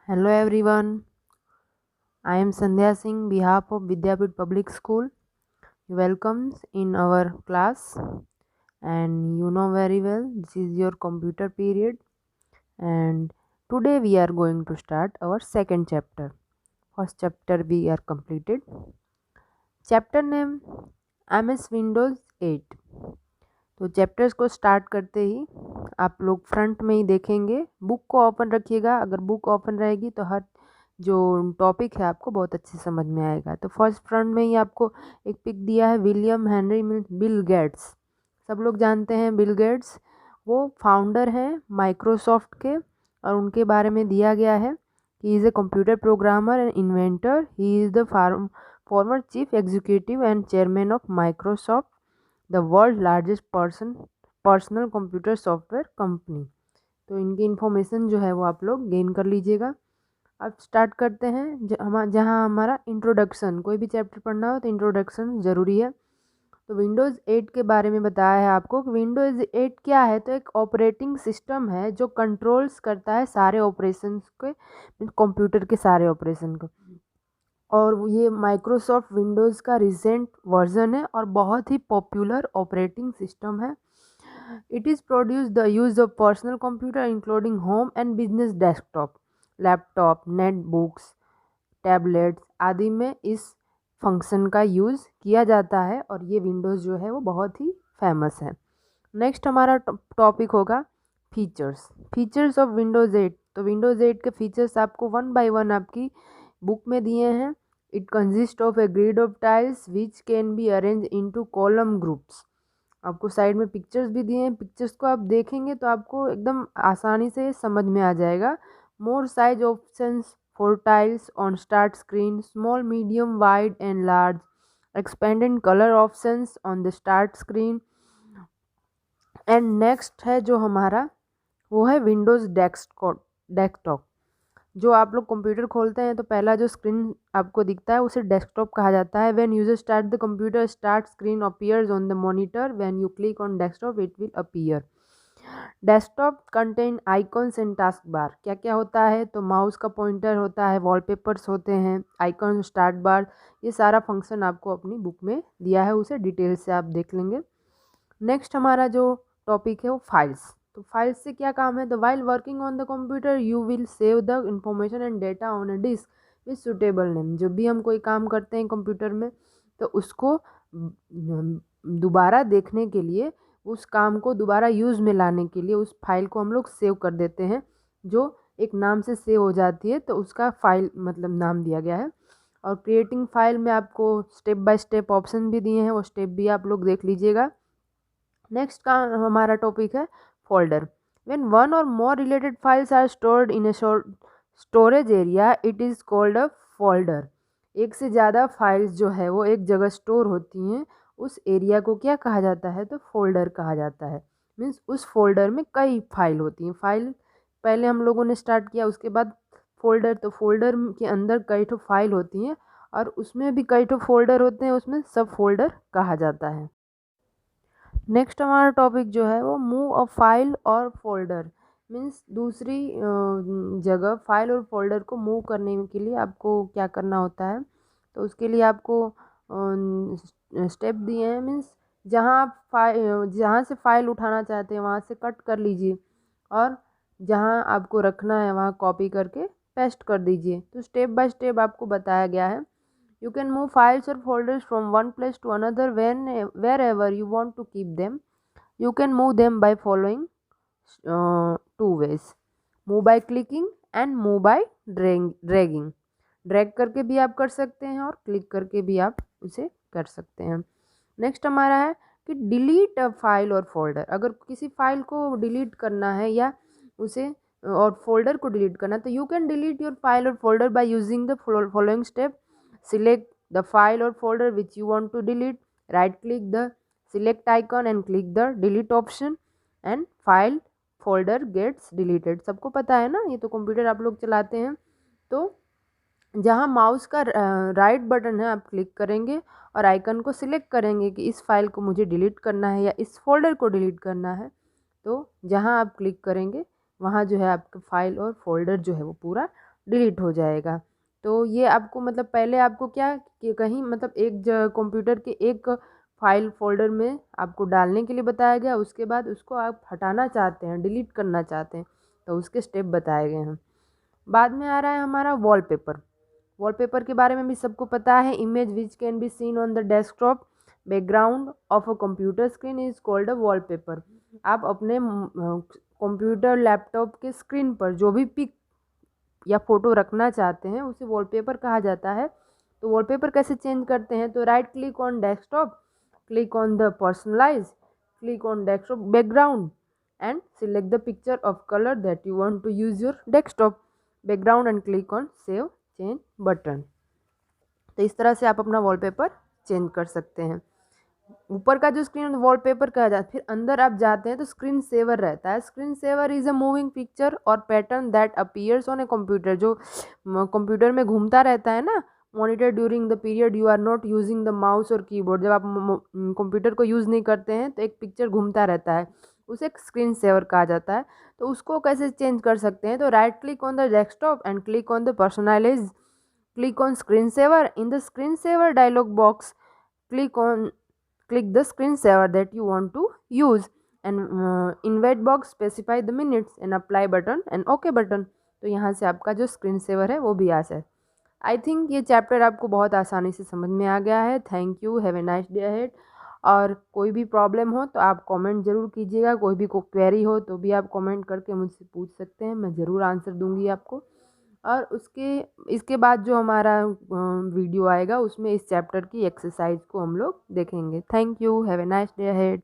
Hello everyone, I am Sandhya Singh, behalf of Vidyapeeth Public School. Welcomes in our class, and you know very well this is your computer period, and today we are going to start our second chapter. First chapter we are completed. Chapter name MS Windows 8. तो chapters को start करते ही आप लोग front में ही देखेंगे, book को open रखिएगा। अगर बुक ओपन रहेगी तो हर जो टॉपिक है आपको बहुत अच्छे समझ में आएगा। तो फर्स्ट फ्रंट में ही आपको एक पिक दिया है, विलियम हेनरी बिल गेट्स। सब लोग जानते हैं बिल गेट्स, वो फाउंडर हैं माइक्रोसॉफ्ट के, और उनके बारे में दिया गया है he is a computer programmer and inventor. He is the former chief executive and chairman of Microsoft, the world largest personal computer software company. तो इनकी इन्फॉर्मेशन जो है वो आप लोग गेन कर लीजिएगा। अब स्टार्ट करते हैं जहाँ हमारा इंट्रोडक्शन, कोई भी चैप्टर पढ़ना हो तो इंट्रोडक्शन ज़रूरी है। तो विंडोज़ 8 के बारे में बताया है आपको कि विंडोज़ 8 क्या है। तो एक ऑपरेटिंग सिस्टम है जो कंट्रोल्स करता है सारे ऑपरेशंस के, कंप्यूटर के सारे ऑपरेशन को। और ये माइक्रोसॉफ्ट विंडोज़ का रिसेंट वर्जन है और बहुत ही पॉपुलर ऑपरेटिंग सिस्टम है। It is produce the use of personal computer including home and business desktop, laptop, Netbooks, tablets आदि में इस फंक्शन का यूज़ किया जाता है, और ये विंडोज़ जो है वो बहुत ही फेमस है। नेक्स्ट हमारा टॉपिक होगा फीचर्स। Features of Windows 8। तो विंडोज़ 8 के फीचर्स आपको वन बाय वन आपकी बुक में दिए हैं। It consist of a grid of tiles which can be arrange into column groups. आपको साइड में पिक्चर्स भी दिए हैं, पिक्चर्स को आप देखेंगे तो आपको एकदम आसानी से समझ में आ जाएगा। More size options for tiles on start screen, small, medium, wide and large, expanded colour options on the start screen. And next है जो हमारा वो है विंडोज़ डेस्कटॉप। जो आप लोग कंप्यूटर खोलते हैं तो पहला जो स्क्रीन आपको दिखता है उसे डेस्कटॉप कहा जाता है। When user start the computer, start screen appears on the monitor. When you click on desktop it will appear. Desktop contain icons and task bar. क्या क्या होता है, तो माउस का पॉइंटर होता है, वॉलपेपर्स होते हैं, आइकॉन, स्टार्ट बार, ये सारा फंक्शन आपको अपनी बुक में दिया है, उसे डिटेल से आप देख लेंगे। नेक्स्ट हमारा जो टॉपिक है वो फाइल्स। तो फाइल्स से क्या काम है, the while working on the computer you will save the information and data on a disk with suitable name. जब भी हम कोई काम करते हैं कंप्यूटर में तो उसको दोबारा देखने के लिए, उस काम को दोबारा यूज़ में लाने के लिए उस फाइल को हम लोग सेव कर देते हैं, जो एक नाम से सेव हो जाती है, तो उसका फाइल मतलब नाम दिया गया है। और क्रिएटिंग फाइल में आपको स्टेप बाय स्टेप ऑप्शन भी दिए हैं, वो स्टेप भी आप लोग देख लीजिएगा। नेक्स्ट का हमारा टॉपिक है folder. When one or more related files are stored in a storage area it is called a folder. एक से ज़्यादा फाइल्स जो है वो एक जगह स्टोर होती हैं, उस एरिया को क्या कहा जाता है, तो फोल्डर कहा जाता है। मीन्स उस फोल्डर में कई फाइल होती हैं। फाइल पहले हम लोगों ने स्टार्ट किया, उसके बाद फोल्डर। तो फोल्डर के अंदर कई ठो फाइल होती हैं और उसमें भी कई ठो फोल्डर होते हैं, उसमें सब फोल्डर कहा जाता है। नेक्स्ट हमारा टॉपिक जो है वो move a file or folder. Means दूसरी जगह फाइल और फोल्डर को मूव करने के लिए आपको क्या करना होता है, तो उसके लिए आपको स्टेप दिए हैं। मीन्स जहाँ से फाइल उठाना चाहते हैं वहाँ से कट कर लीजिए, और जहाँ आपको रखना है वहाँ कॉपी करके पेस्ट कर दीजिए। तो स्टेप बाय स्टेप आपको बताया गया है। You can move files or folders from one place to another wherever you want to keep them. You can move them by following two ways. Move by clicking and move by dragging. Drag करके भी आप कर सकते हैं और click करके भी आप उसे कर सकते हैं। नेक्स्ट हमारा है कि delete a file or folder. अगर किसी फाइल को डिलीट करना है या उसे और फोल्डर को डिलीट करना है, तो you can delete your file or folder by using the following step. Select the file or folder which you want to delete. Right click the select icon and click the delete option and file folder gets deleted। सबको पता है ना, ये तो computer आप लोग चलाते हैं। तो जहाँ माउस का राइट बटन है आप क्लिक करेंगे और आइकन को सिलेक्ट करेंगे कि इस फाइल को मुझे डिलीट करना है या इस फोल्डर को डिलीट करना है। तो जहाँ आप क्लिक करेंगे वहाँ जो है आपका फाइल और फोल्डर जो है वो पूरा डिलीट हो जाएगा। तो ये आपको मतलब पहले आपको क्या कि कहीं मतलब एक कंप्यूटर के एक फाइल फोल्डर में आपको डालने के लिए बताया गया, उसके बाद उसको आप हटाना चाहते हैं, डिलीट करना चाहते हैं, तो उसके स्टेप बताए गए हैं। बाद में आ रहा है हमारा वॉलपेपर। वॉलपेपर के बारे में भी सबको पता है, image which can be seen on the desktop background of a computer screen is called a wallpaper. आप अपने कंप्यूटर लैपटॉप के स्क्रीन पर जो भी पिक या फोटो रखना चाहते हैं उसे वॉलपेपर कहा जाता है। तो वॉलपेपर कैसे चेंज करते हैं, तो right click on desktop, click on the personalize, click on desktop background and select the picture of colour that you want to use your desktop background and click on save change button. तो इस तरह से आप अपना wallpaper change कर सकते हैं। ऊपर का जो स्क्रीन वॉलपेपर कहा जाता है, फिर अंदर आप जाते हैं तो स्क्रीन सेवर रहता है। Screen saver is a moving picture or pattern that appears on a computer, जो कंप्यूटर में घूमता रहता है ना, monitor during the period you are not using the mouse or keyboard. जब आप कंप्यूटर को यूज़ नहीं करते हैं तो एक पिक्चर घूमता रहता है, उसे एक स्क्रीन सेवर कहा जाता है। तो उसको कैसे चेंज कर सकते हैं, तो right click on the desktop and click on the personalize, click on screensaver. In the screensaver dialog box, click the screensaver that you want to use and in wait box specify the minutes and apply button and ok button। तो यहाँ से आपका जो screen saver है वो भी आ जाए। I think ये चैप्टर आपको बहुत आसानी से समझ में आ गया है। Thank you, have a nice day ahead. और कोई भी प्रॉब्लम हो तो आप कमेंट ज़रूर कीजिएगा, कोई भी क्वेरी हो तो भी आप कमेंट करके मुझसे पूछ सकते हैं, मैं ज़रूर आंसर दूंगी आपको। और इसके बाद जो हमारा वीडियो आएगा उसमें इस चैप्टर की एक्सरसाइज को हम लोग देखेंगे। Thank you, have a nice day ahead.